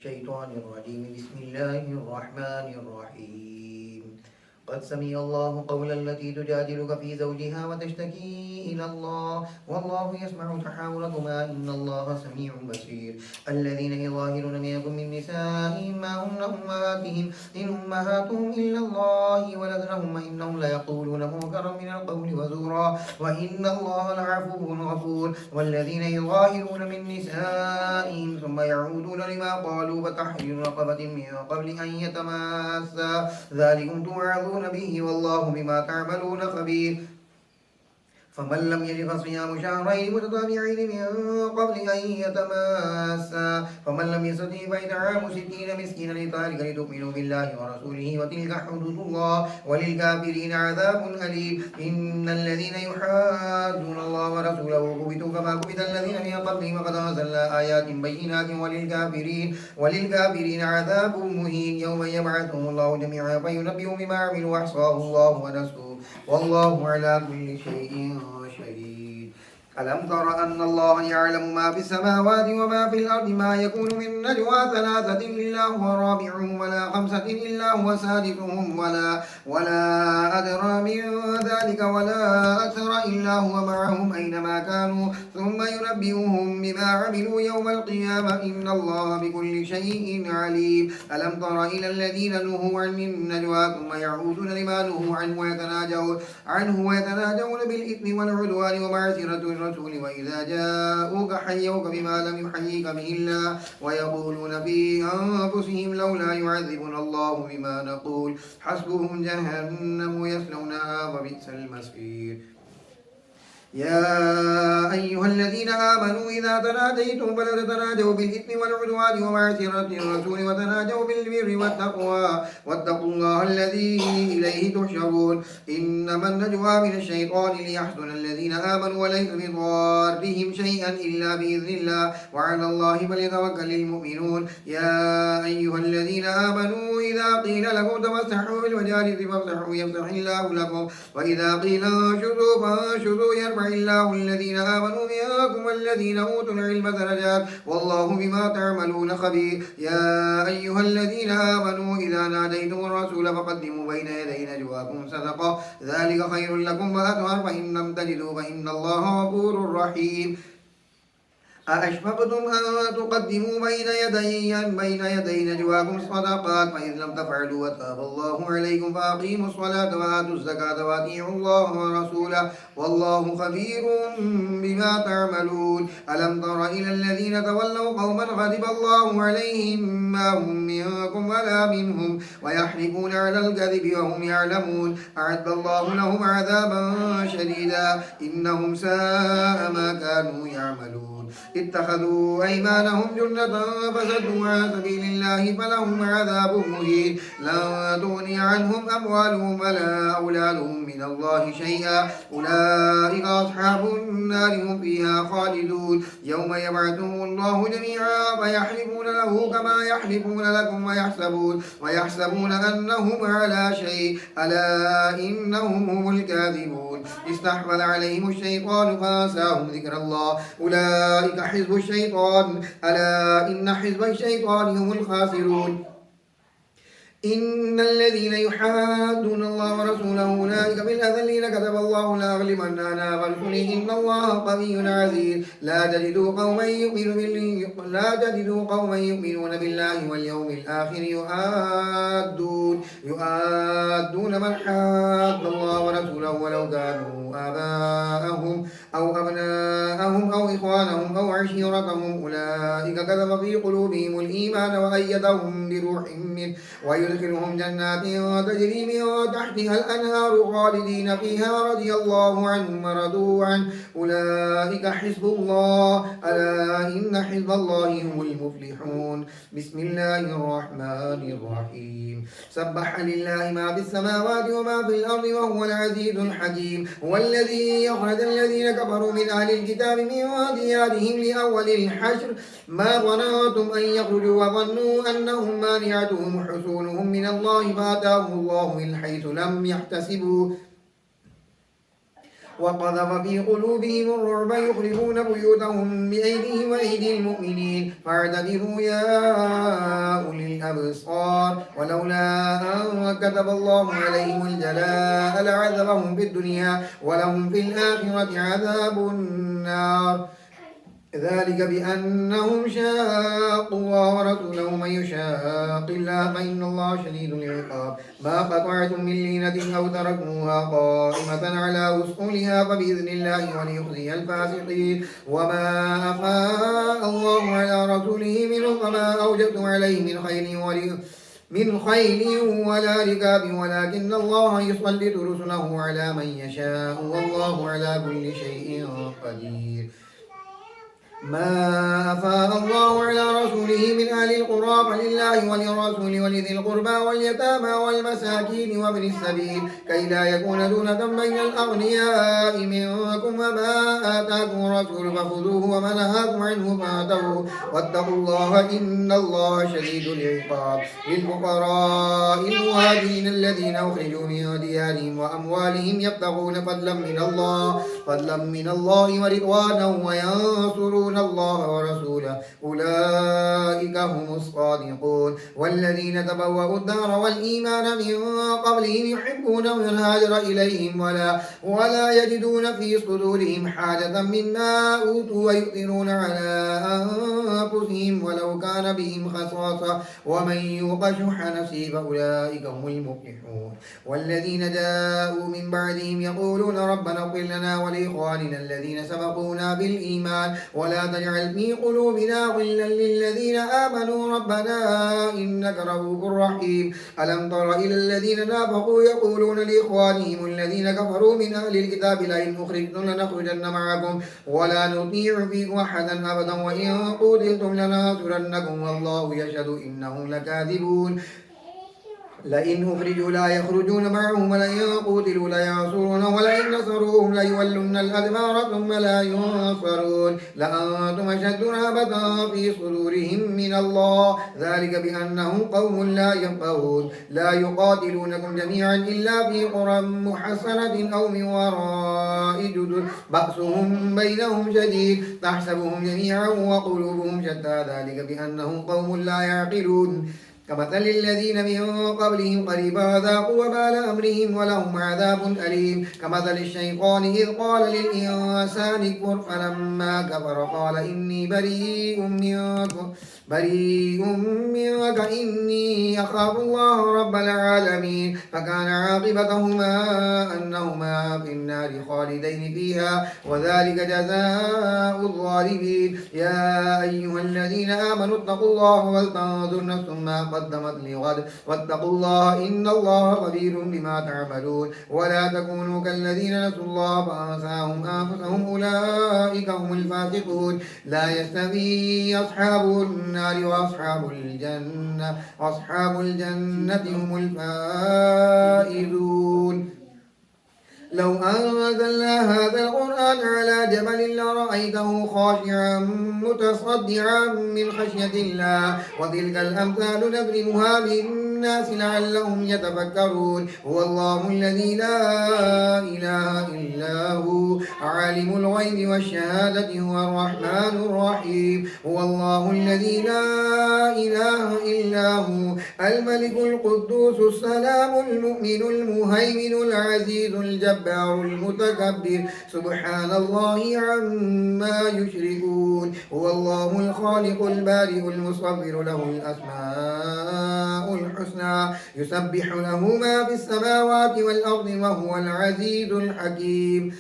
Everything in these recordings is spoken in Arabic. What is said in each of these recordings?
الشيطان الرجيم بسم الله الرحمن الرحيم قد سمع الله قول التي تجادلك في زوجها وتشتكي إلى الله والله يسمع تحاوركما إن الله سميع بصير الذين يظاهرون منكم من نسائهم ما هن أمهاتهم إن أمهاتهم إلا الله ولدنهم إنهم ليقولون منكرا من القول وزورا وإن الله لعفو غفور والذين يظاهرون من نسائهم ثم يعودون لما قالوا فتحرير رقبة من قبل أن يتماسا ذلكم توعظون به والله بما تعملون خبير فمن لم يجد فصيام شهرين متتابعين من قبل أن يتماسا فمن لم يستطع فإطعام 60 مسكينا لذلك لتؤمنوا بالله ورسوله وتلك حدود الله وللكافرين عذاب أليم إن الذين يحادون الله ورسوله كبتوا كما كبت الذين من قبلهم وقد أنزلنا آيات بينات وللكافرين عذاب مهين يوم يبعثهم الله جميعا فينبئهم بما عملوا وأحصاه الله ونسوه والله على كل شيء شهيد ألم تر أن الله يعلم ما في السماوات وما في الأرض ما يكون من نجوى ثلاثة إلا هو رابعهم ولا خمسة إلا هو سادسهم ولا أدرى من ذلك ولا أكثر إلا هو معهم أينما كانوا ثم ينبئهم بما عملوا يوم القيامة إن الله بكل شيء عليم ألم تر إلى الذين نهوا عن النجوى ثم يعودون لما نهوا عنه ويتناجون بالإثم والعدوان ومعصية الرسول وإذا جاءوك حيوك بما لم يحييك به الله ويقولون في أنفسهم لولا يعذبنا الله بما نقول حسبهم جهنم يصلونها وبئس المصير يا أيها الذين آمنوا إذا تناجيتم فلا تتناجوا بالإثم والعدوان ومعصية الرسول وتناجوا بالبر والتقوى واتقوا الله الذي إليه تحشرون إنما النجوى من الشيطان ليحزن الذين آمنوا وليس بضارهم شيئا إلا بإذن الله وعلى الله فليتوكل المؤمنون يا أيها الذين آمنوا إذا قيل لكم تفسحوا في المجالس فافسحوا يفسح الله لكم وإذا قيل انشزوا فانشزوا يرفع الله الذين آمنوا منكم والذين أوتوا العلم درجات والله بما تعملون خبير يا أيها الذين آمنوا إذا ناديتم الرسول فقدموا بين يدي نجواكم صدقة ذلك خير لكم وأطهر فإن لم تجدوا فإن الله غفور رحيم أأشفقتم أن تقدموا بين يدي نجواكم صدقات فإذ لم تفعلوا وتاب الله عليكم فأقيموا الصلاة وآتوا الزكاة وأطيعوا الله ورسوله والله خبير بما تعملون ألم تر إلى الذين تولوا قوما غضب الله عليهم ما هم منكم ولا منهم ويحلفون على الكذب وهم يعلمون أعد الله لهم عذابا شديدا إنهم ساء ما كانوا يعملون اتخذوا أيمانهم جنة فصدوا عن سبيل الله فلهم عذاب مهين لا تغني عنهم أموالهم ولا أولادهم من الله شيئا أولئك أصحاب النار هم فيها خالدون يوم يبعثهم الله جميعا فيحلفون له كما يحلفون لكم ويحسبون أنهم على شيء ألا إنهم هم الكاذبون استحوذ عليهم الشيطان فانساهم ذكر الله أولئك حزب الشيطان ألا إن حزب الشيطان هم الخاسرون إن الذين يحادون الله ورسوله أولئك بالأذلين كتب الله لأغلبن أنا ورسله إن الله قوي عزيز لا تجدوا قوما يؤمنون بالله واليوم الآخر يؤادون من حاد الله ورسوله ولو كانوا آباءهم أو أبناءهم أو إخوانهم أو عشيرتهم أولئك كتب في قلوبهم الإيمان وأيدهم بروح منه ويدخلهم جنات تجري من تحتها الأنهار خالدين فيها رضي الله عنهم ورضوا عنه أولئك حزب الله ألا إن حزب الله هم المفلحون بسم الله الرحمن الرحيم سبح لله ما في السماوات وما في الأرض وهو العزيز الحكيم هو الذي يخرج الذين كفروا من أهل الكتاب من ديارهم لأول الحشر ما ظننتم أن يخرجوا وظنوا أنهم مانعتهم حصونهم من الله فآتاهم الله من حيث لم يحتسبوا وقذف في قلوبهم الرعب يخربون بيوتهم بأيديهم وأيدي المؤمنين فاعتبروا يا أولي الأبصار ولولا أن كتب الله عليهم الجلاء لعذبهم في الدنيا ولهم في الآخرة عذاب النار ذلك بأنهم شاقوا الله ورسوله من يشاق الله فإن الله شديد العقاب ما قطعتم من لينة أو تركوها قائمة على أصولها فبإذن الله وليخزي الفاسقين وما أفاء الله على رسوله منهم فما أوجبتم عليه من خيل ولا ركاب ولكن الله يسلط رسله على من يشاء والله على كل شيء قدير ما أفاء الله على رسوله من أهل القرى فلله وللرسول ولذي القربى واليتامى والمساكين وابن السبيل كي لا يكون دونة بين الأغنياء منكم وما آتاكم الرسول فخذوه وما نهاكم عنه فاتوه واتقوا الله إن الله شديد العقاب للفقراء المهاجرين الذين أخرجوا من ديارهم وأموالهم يبتغون فضلا من الله ورضوانا وينصرون الله ورسوله أولئك هم الصادقون والذين تبوأوا الدار والإيمان من قبلهم يحبون من هاجر إليهم ولا يجدون في صدورهم حاجة مما أوتوا ويؤثرون على أنفسهم ولو كان بهم خصاصة ومن يوق شح نفسه فأولئك هم المفلحون والذين جاءوا من بعدهم يقولون ربنا اغفر لنا ولإخواننا الذين سبقونا بالإيمان ولا تجعل في قلوبنا غلا للذين آمنوا ربنا إنك رؤوف رحيم ألم تر إلى الذين نافقوا يقولون لإخوانهم الذين كفروا من أهل الكتاب لئن أخرجتم لنخرجن معكم ولا نطيع فيكم أحدا أبدا وإن قتلتم لننصرنكم والله يشهد إنهم لكاذبون لئن أخرجوا لا يخرجون معهم ولئن قتلوا لا ينصرون ولئن نصروهم ليولن الأدبار ثم لا ينصرون لأنتم أشد رهبة في صدورهم من الله ذلك بأنهم قوم لا يفقهون لا يقاتلونكم جميعا إلا في قرى محصنة أو من وراء جدر بأسهم بينهم شديد تحسبهم جميعا وقلوبهم شتى ذلك بأنهم قوم لا يعقلون كمثل الذين من قبلهم قريبا ذاقوا وبال أمرهم ولهم عذاب أليم كمثل الشيطان إذ قال للإنسان اكفر فلما كفر قال إني بريء منك إني أخاف الله رب العالمين فكان عاقبتهما أنهما في النار خالدين فيها وذلك جزاء الظالمين يا أيها الذين آمنوا اتقوا الله ولتنظر نفس ما قدمت لغد واتقوا الله إن الله خبير بما تعملون ولا تكونوا كالذين نسوا الله فأنساهم أنفسهم أولئك هم الفاسقون لا يستوي أصحاب النار وأصحاب الجنة هم الفائزون لو أنزلنا هذا القرآن على جبل لرأيته خاشعا متصدعا من خشية الله وتلك الأمثال نضربها للناس لعلهم يتفكرون هو الله الذي لا إله إلا هو عالم الغيب والشهادة هو الرحمن الرحيم هو الله الذي لا إله إلا هو الملك القدوس السلام المؤمن المهيمن العزيز الجبار المتكبر سبحان الله عما يشركون هو الله الخالق البارئ المصور له الأسماء الحسنى يسبح له ما في السماوات والأرض وهو العزيز الحكيم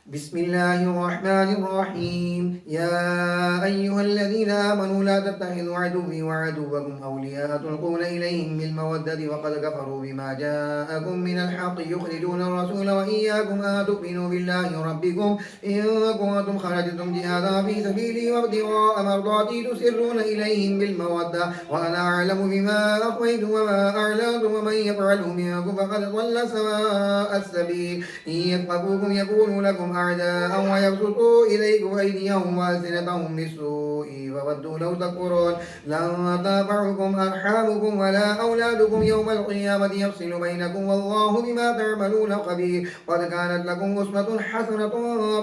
بسم الله الرحمن الرحيم يا أيها الذين آمنوا لا تتخذوا عدوي وعدوكم أولياء تلقون إليهم بالمودة وقد كفروا بما جاءكم من الحق يخرجون الرسول وإياكم أن تؤمنوا بالله ربكم إن كنتم خرجتم جهادا في سبيلي وابتغاء مرضاتي تسرون إليهم بالمودة وأنا أعلم بما أخفيتم وما أعلنتم ومن يفعله منكم فقد ضل سواء السبيل إن يثقفوكم يكونوا لكم لكم أعداء ويبسطوا إليكم أيديهم وألسنتهم بالسوء وودوا لو تكفرون لن تنفعكم أرحامكم ولا أولادكم يوم القيامة يفصل بينكم والله بما تعملون خبير قد كانت لكم أسوة حسنة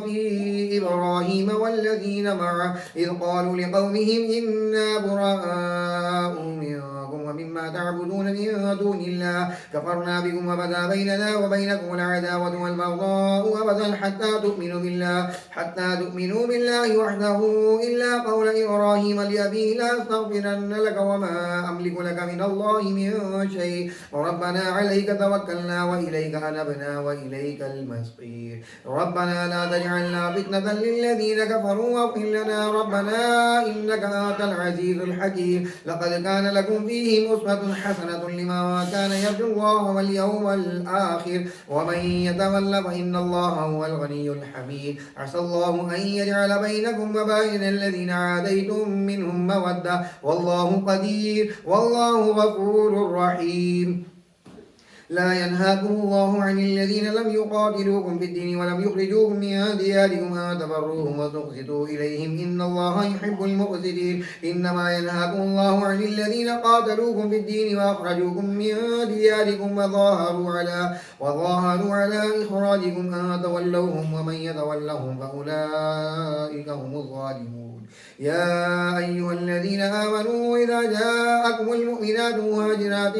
في إبراهيم والذين معه إذ قالوا لقومهم إنا براء منكم ومما تعبدون من دون الله كفرنا بكم وبدا بيننا وبينكم العداوة والبغضاء أبدا حتى تؤمنوا بالله وحده إلا قول إبراهيم لأبيه لا أستغفرن لك وما أملك لك من الله من شيء ربنا عليك توكلنا وإليك أنبنا وإليك المصير ربنا لا تجعلنا فتنة للذين كفروا واغفر لنا ربنا إنك أنت العزيز الحكيم لقد كان لكم فيهم أسوة حسنة لمن كان يرجو الله واليوم الآخر ومن يتول فإن الله هو الغني الحميد عسى الله أن يجعل بينكم وبين الذين عاديتم منهم مودة والله قدير والله غفور رحيم لا ينهاكم الله عن الذين لم يقاتلوكم في الدين ولم يخرجوكم من دياركم أن تبروهم وتقسطوا إليهم إن الله يحب المقسطين إنما ينهاكم الله عن الذين قاتلوكم في الدين وأخرجوكم من دياركم وظاهروا على إخراجكم أن تولوهم ومن يتولهم فأولئك هم الظالمون يا أيها الذين آمنوا إذا جاءكم المؤمنات مهاجرات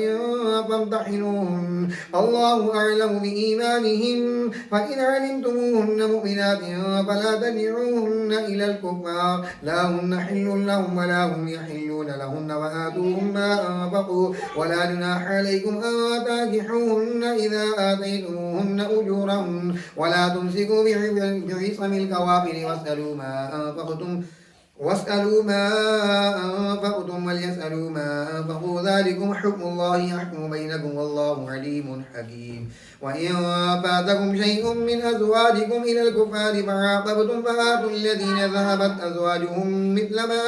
فامتحنوهن الله أعلم بإيمانهن فإن علمتموهن مؤمنات فلا تدعوهن إلى الكفار لا هن حل لهم ولا هم يحلون لهن وآتوهم ما أنفقوا ولا جناح عليكم أن تنكحوهن إذا آتيتموهن أجورهن ولا تمسكوا بعصم الكوافر واسألوا ما أنفقتم وليسألوا ما أنفقوا ذلكم حكم الله يحكم بينكم والله عليم حكيم وإن فاتكم شيء من أزواجكم إلى الكفار فعاقبتم فآتوا الذين ذهبت أزواجهم مثل ما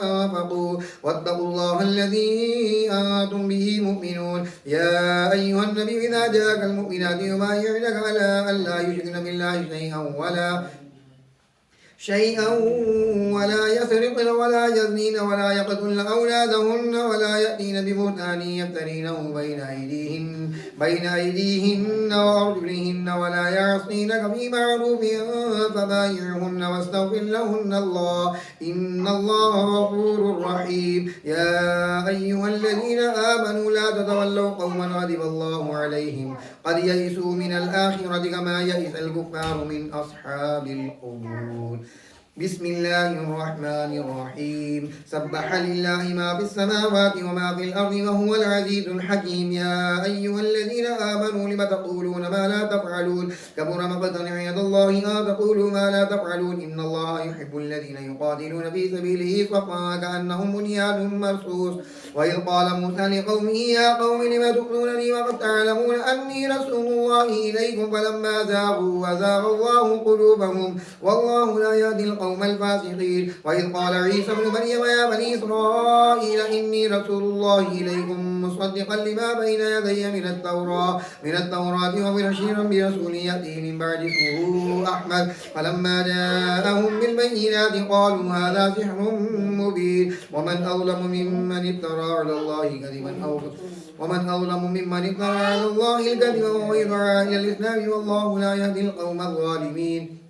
أنفقوا واتقوا الله الذي أنتم به مؤمنون يا أيها النبي إذا جاءك المؤمنات يبايعنك على أن لا يشركن بالله شيئا ولا يسرقن ولا يزنين ولا يقتلن أولادهن ولا يأتين ببهتان يفترينه بين أيديهن وأرجلهن ولا يعصينك في معروف فبايعهن واستغفر لهن الله إن الله غفور رحيم يا أيها الذين آمنوا لا تتولوا قوما غضب الله عليهم قد يئسوا من الآخرة كما يئس الكفار من أصحاب القبور بسم الله الرحمن الرحيم سبح لله ما في السماوات وما في الأرض وهو العزيز الحكيم يا أيها الذين آمنوا لم تقولون ما لا تفعلون كبر مقتا عند الله أن تقولوا ما لا تفعلون إن الله يحب الذين يقاتلون في سبيله صفا كأنهم بنيان مرصوص وإذ قال موسى لقومه يا قوم لم تؤذونني وقد تعلمون أني رسول الله إليكم فلما زاغوا وزاغ الله قلوبهم والله لا يهدي القوم الفاسقين وإذ قال عيسى ابن مريم يا بني إسرائيل إني رسول الله إليكم مصدقا لما بين يدي من التوراة وبشيرا برسول يأتي من بعد اسمه أحمد فلما جاءهم بالبينات قالوا هذا سحر مبين ومن أظلم ممن افترى على الله الكذب وهو يدعى إلى الإسلام والله لا يهدي القوم الظالمين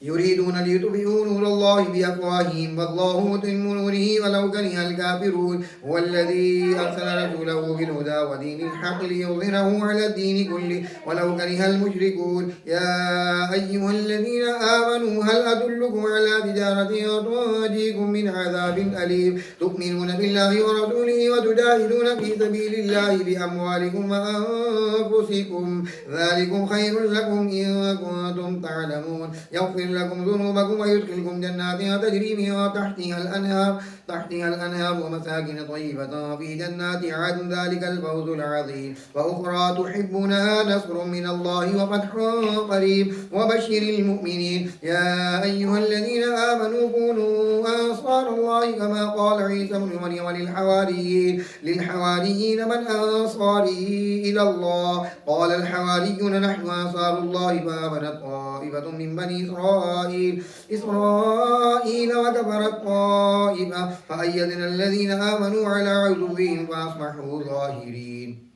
يريدون ليطفئوا نور الله بأفواههم والله متم نوره ولو كره الكافرون هو الذي أرسل رسوله بالهدى ودين الحق ليظهره على الدين كله ولو كره المشركون يا أيها الذين آمنوا هل أدلكم على تجارة تنجيكم من عذاب أليم تؤمنون بالله ورسوله وتجاهدون في سبيل الله بأموالكم وأنفسكم ذلكم خير لكم إن كنتم تعلمون يغفر لكم ذنوبكم ويدخلكم جنات تجري من تحتها الأنهار ومساكن طيبة في جنات عدن ذلك الفوز العظيم وأخرى تحبونها نصر من الله وفتح قريب وبشر المؤمنين يا أيها الذين آمنوا كونوا أنصار الله كما قال عيسى بن مريم للحواريين من أنصاري إلى الله قال الحواريون نحن أنصار الله فآمنت طائفة من بني إسرائيل وكفرت طائفة فأيدنا الذين آمنوا على عدوهم فأصبحوا ظاهرين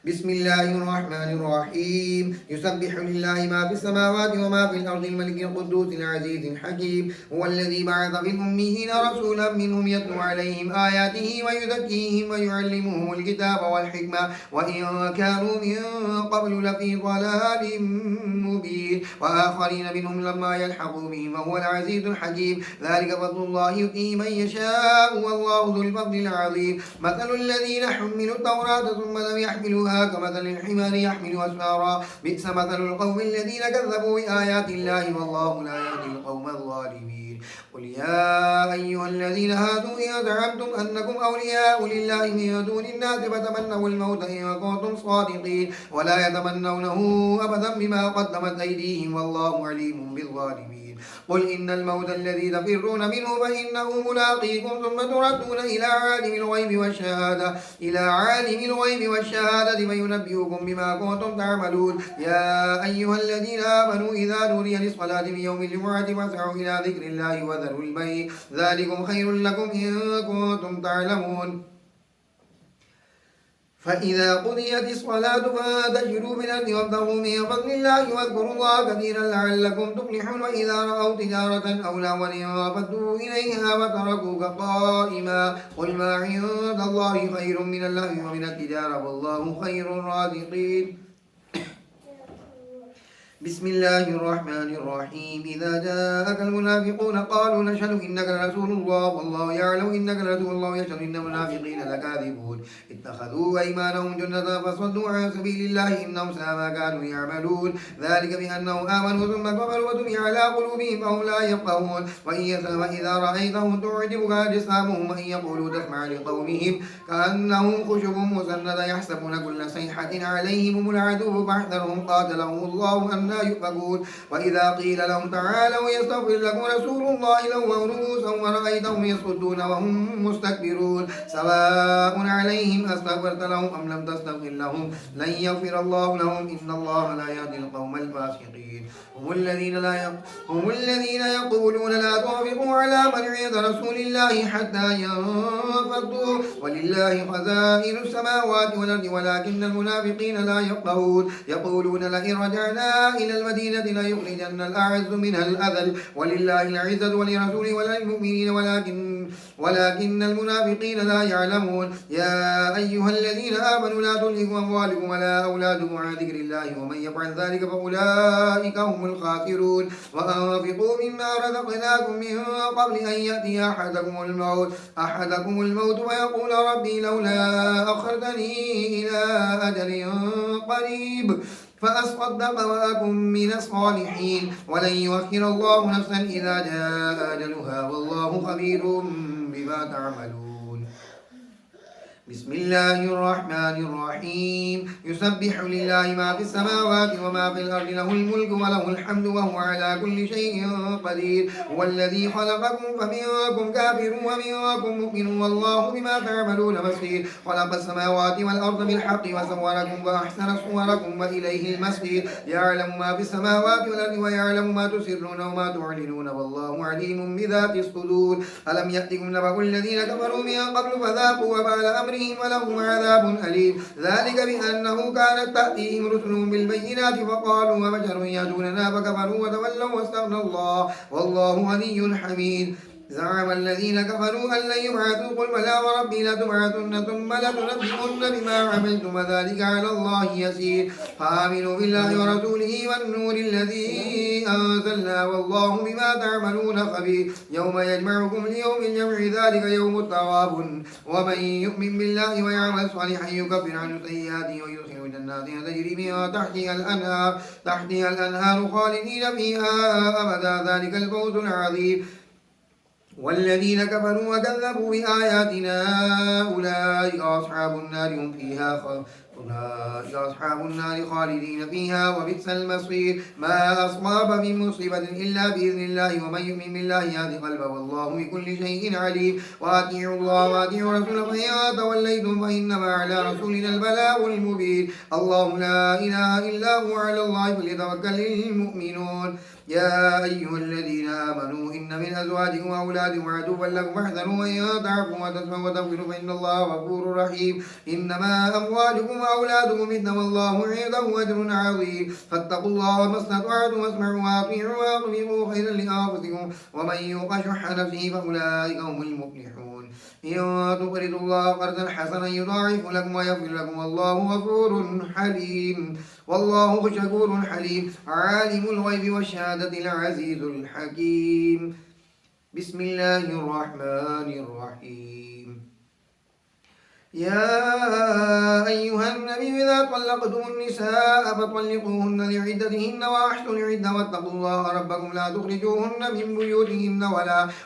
بسم الله الرحمن الرحيم يسبح لله ما في السماوات وما في الأرض الملك القدوس العزيز الحكيم هو الذي بعث في الأميين رسولا منهم يتلو عليهم آياته ويزكيهم ويعلمهم الكتاب والحكمة وإن كانوا من قبل لفي ضلال مبين وآخرين منهم لما يلحقوا بهم وهو العزيز الحكيم ذلك فضل الله يؤتيه من يشاء والله ذو الفضل العظيم مثل الذين حملوا التوراة ثم لم يحملوها كمثل الحمار يحمل أسفارا بئس مثل القوم الذين كذبوا بآيات الله والله لا يهدي القوم الظالمين قل يا أيها الذين هادوا إن زعمتم أنكم أولياء لله من دون الناس فتمنوا الموت إن كنتم صادقين ولا يتمنونه أبدا بما قدمت أيديهم والله عليم بالظالمين قل إن الموت الذي تفرون منه فإنه ملاقيكم ثم تردون إلى عالم الغيب والشهادة فينبئكم بما كنتم تعملون يا أيها الذين آمنوا إذا نودي للصلاة من يوم الجمعة فاسعوا إلى ذكر الله وذروا البيع ذلكم خير لكم إن كنتم تعلمون فإذا قضيت الصلاة فانتشروا في الأرض وابتغوا من فضل الله واذكروا الله كثيرا لعلكم تفلحون وإذا رأوا تجارة أو لهوا انفضوا إليها وتركوك قائما قل ما عند الله خير من اللهو ومن التجارة والله خير الرازقين بسم الله الرحمن الرحيم إذا جاءك المنافقون قالوا نشهد إنك لرسول الله والله يعلم إنك لرسول الله يشهد إن المنافقين لكاذبون اتخذوا أيمانهم جنة فصدوا عن سبيل الله إنهم ساء ما كانوا يعملون ذلك بأنهم آمنوا ثم كفروا وطبع على قلوبهم فهم لا يفقهون وإذا رأيتهم تعجبك أجسامهم وإن يقولوا تسمع لقومهم كأنهم خشب مسندة يحسبون كل صيحة عليهم العدو فاحذرهم قاتلهم الله أن لا يؤفكون وإذا قيل لهم تعالوا يستغفر لكم رسول الله لووا رؤوسهم ورأيتهم يصدون وهم مستكبرون سواء عليهم أستغفرت لهم أم لم تستغفر لهم لن يغفر الله لهم إن الله لا يهدي القوم الفاسقين هم الذين يقولون لا تنفقوا على من عند رسول الله حتى ينفضوا ولله خزائن السماوات والأرض ولكن المنافقين لا يفقهون يقولون لئن رجعنا إلى المدينة ليخرجن الأعز منها الأذل ولله العزة ولرسوله وللمؤمنين ولكن المنافقين لا يعلمون يا أيها الذين آمنوا لا تلهكم أموالكم ولا أولادكم عن ذكر الله ومن يفعل ذلك فأولئك هم الخاسرون وأنفقوا مما رزقناكم من قبل أن يأتي أحدكم الموت ويقول ربي لولا أخرتني إلى أجل قريب فأصدق وأكن من الصالحين ولن يؤخر الله نفسا إذا جاء أجلها والله خبير بما تعملون بسم الله الرحمن الرحيم يسبح لله ما في السماوات وما في الأرض له الملك وله الحمد وهو على كل شيء قدير هو الذي خلقكم فمنكم كافر ومنكم مؤمن والله بما تعملون بصير خلق السماوات والأرض بالحق وصوركم وأحسن صوركم وإليه المصير يعلم ما في السماوات والأرض ويعلم ما تسرون وما تعلنون والله عليم بذات الصدور ألم يأتكم نبأ الذين كفروا من قبل فذاقوا وبال أمرهم ولهم عذاب أليم ذلك بأنه كانت تأتيهم رسلهم بالبينات فقالوا وبشر يهدوننا فكفروا وتولوا واستغنى الله والله غني حميد زعم الذين كفروا أن لن يبعثوا قل بلى وربي لتبعثن ثم لتنبئن بما عملتم وذلك على الله يسير فآمنوا بالله ورسوله والنور الذي أنزلنا والله بما تعملون خبير يوم يجمعكم ليوم الجمع ذلك يوم التغابن ومن يؤمن بالله ويعمل صالحا يكفر عنه سيئاته ويدخله جنات تجري من تحتها الأنهار خالدين فيها أبدا ذلك الفوز العظيم والذين كفروا وكذبوا بآياتنا أولئك أصحاب النار هم فيها أولئك أصحاب النار خالدين فيها وبئس المصير ما أصاب من مصيبة إلا بإذن الله ومن يؤمن بالله يهد قلبه والله بكل شيء عليم وأطيعوا الله وأطيعوا رسوله فإن توليتم فإنما على رسولنا البلاغ المبين الله لا إله إلا هو على الله فليتوكل المؤمنون يا أيها الذين آمنوا إن من أزواجكم وأولادكم عدوا لكم فاحذروا أن تعفوا وتصفحوا وتغفروا فإن الله غفور رحيم إنما أموالكم وأولادكم فتنة والله عنده أجر عظيم فاتقوا الله ما استطعتم واسمعوا وأطيعوا وأطيعوا خيرا لأنفسكم ومن يوق شح نفسه فأولئك هم المفلحون إن تقرضوا الله قرضا حسنا يضاعف لكم ويغفر لكم والله غفور حليم والله شكور حليم عالم الغيب والشهادة العزيز الحكيم بسم الله الرحمن الرحيم يا أيها النبي إذا طلقتم النساء فطلقوهن لعدتهن وأحصوا العدة واتقوا الله ربكم لا تخرجوهن من بيوتهن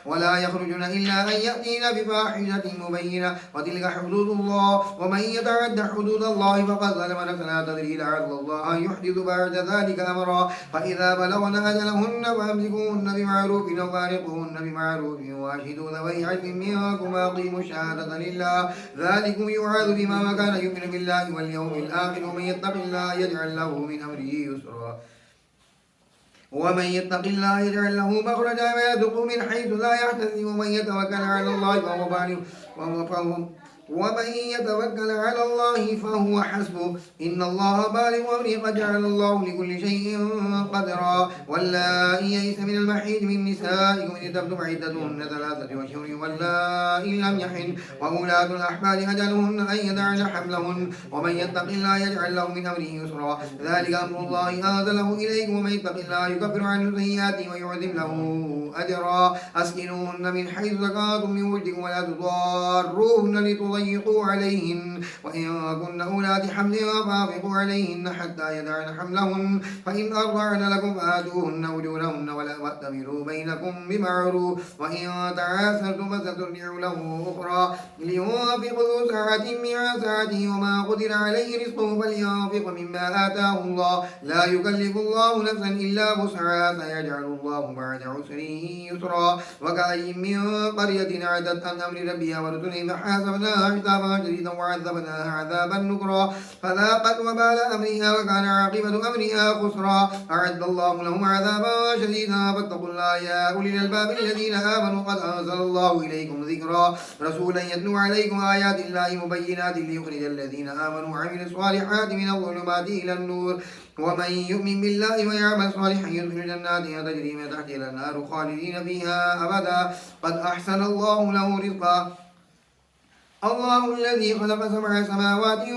ولا يخرجن إلا أن يأتين بفاحشة مبينة وتلك حدود الله ومن يتعد حدود الله فقد ظلم نفسا لا تدري لعل الله يحدث بعد ذلك أمرا فإذا بلغن أجلهن فأمسكوهن بمعروف أو فارقوهن بمعروف وأشهدوا ذوي عدل منكم وأقيموا الشهادة لله ذلك يوعظ بما كان يؤمن بالله واليوم الآخر ومن يتق الله يجعل له من أمره يسرا ومن يتق الله يجعل له مخرجا ويرزقه من حيث لا يحتسب ومن يتوكل على الله فهو بالغ ومن يتوكل على الله فهو حسبه إن الله بالغ أمره قد جعل الله لكل شيء قدرا واللائي يئس من المحيض من نسائكم إن ارتبتم عدتهن 3 أشهر واللائي لم يحن وأولاة الأحمال أجلهن أن يدعن حملهن ومن يتق الله يجعل له من أمره يسرا ذلك أمر الله أنزله إليكم ومن يتق الله يكفر عنه سيئاته ويعظم له أجرا أسكنوهن من حيث سكنتم من وجدكم ولا تضاروهن لتضيقوا عليهن وإن كن أولاد حمل فأنفقوا عليهن حتى يدعن حملهن فإن أرضعن لكم فآتوهن أجورهن ولا تأتمروا بينكم بمعروف وإن تعاسرتم فسترجع له أخرى لينفق ذو سعة من سعته وما قدر عليه رزقه فلينفق مما آتاه الله لا يكلف الله نفسا إلا وسعها سيجعل الله بعد عسره يسرا وكأي من قرية عدت عن أمر ربها ورسله فحاسبناها حسابا شديدا وعذبناها عذابا نكرا فذاقت وبال أمرها وكان عاقبة أمرها خسرا أعد الله لهم عذابا شديدا فاتقوا الله يا أولي الألباب الذين آمنوا قد أنزل الله إليكم ذكرا رسولا يتلو عليكم آيات الله مبينات ليخرج الذين آمنوا وعملوا الصالحات من الظلمات إلى النور ومن يؤمن بالله ويعمل صالحا يدخل جنات تجري من تحتها الأنهار خالدين فيها أبدا قد أحسن الله له رزقا الله الذي خلق 7 سماوات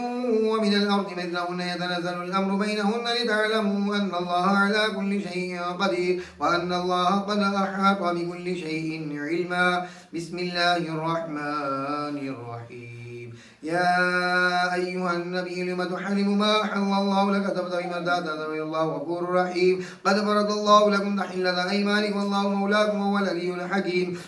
ومن الأرض مثلهن يتنزل الأمر بينهن لتعلموا أن الله على كل شيء قدير وأن الله قد أحاط بكل شيء علما بسم الله الرحمن الرحيم يا أيها النبي لم تحرم ما أحل الله لك تبتغي مرضات الله والله غفور رحيم قد فرض الله لكم تحلة أيمانكم والله مولاكم وهو العلي الحكيم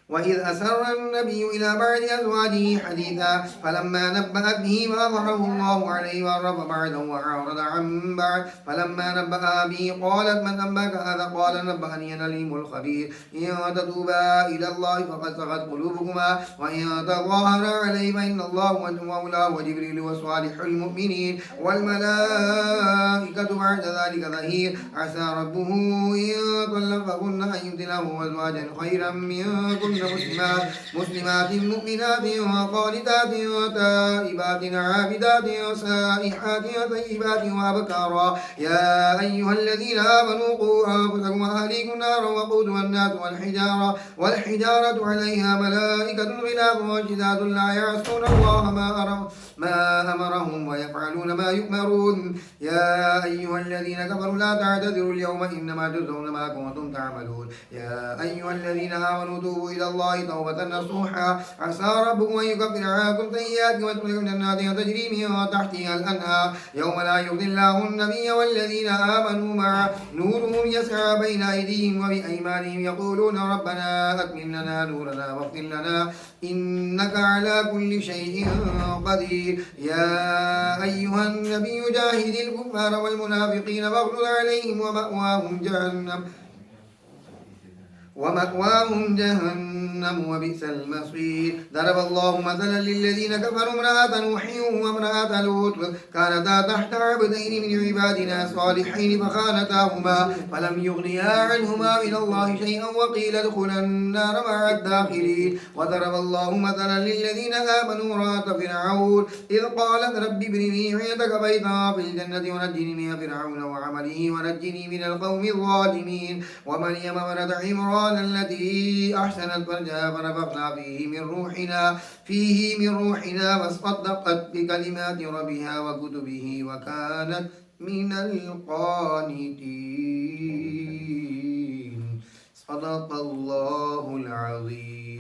وإذ أسر النبي إلى بعض أزواجه حديثا فلما نبأت به وأظهره الله عليه وعرف بعده وأعرض عن بعد فلما نبأها به قالت من أنبأك هذا قال نبأني العليم الخبير إن تتوبا إلى الله فقد صغت قلوبكما وإن تظاهرا عليه فإن الله هو مولاه وجبريل وصالح المؤمنين والملائكة بعد ذلك ظهير عسى ربه إن طلقكن أن يبدله أزواجا خيرا منكن مسلمات مؤمنات قانتات تائبات عابدات سائحات طيبات وأبكارا يا أيها الذين آمنوا قوا أنفسكم وأهليكم نارا وقودها الناس والحجارة عليها ملائكة غلاظ شداد لا يعصون الله ما أمرهم ويفعلون ما يؤمرون يا أيها الذين كفروا لا تعتذروا اليوم إنما تجزون ما كنتم تعملون يا أيها الذين آمنوا توبوا إلى الله توبة نصوحا عسى ربكم أن يكفر عنكم سيئاتكم ويدخلكم جنات تجري من تحتها الأنهار يوم لا يخزي الله النبي والذين آمنوا معه نورهم يسعى بين أيديهم وبأيمانهم يقولون ربنا أكمل لنا نورنا واغفر لنا إنك على كل شيء قدير يا أيها النبي جاهد الكفار والمنافقين واغلظ عليهم ومأواهم جهنم وبئس المصير ضرب الله مثلا للذين كفروا امرأة نوح وامرأة لوط كانتا تحت عبدين من عبادنا صالحين فخانتاهما فلم يغنيا عنهما من الله شيئا وقيل ادخلا النار مع الداخلين وضرب الله مثلا للذين آمنوا امرأة فرعون إذ قالت رب ابن لي عندك بيتا في الجنة ونجني من فرعون وعمله ونجني من القوم الظالمين ومريم ابنة عمران التي أحسنت فرجها فنفخنا فيه من روحنا وصدقت بكلمات ربها وكتبه وكانت من القانتين صدق الله العظيم.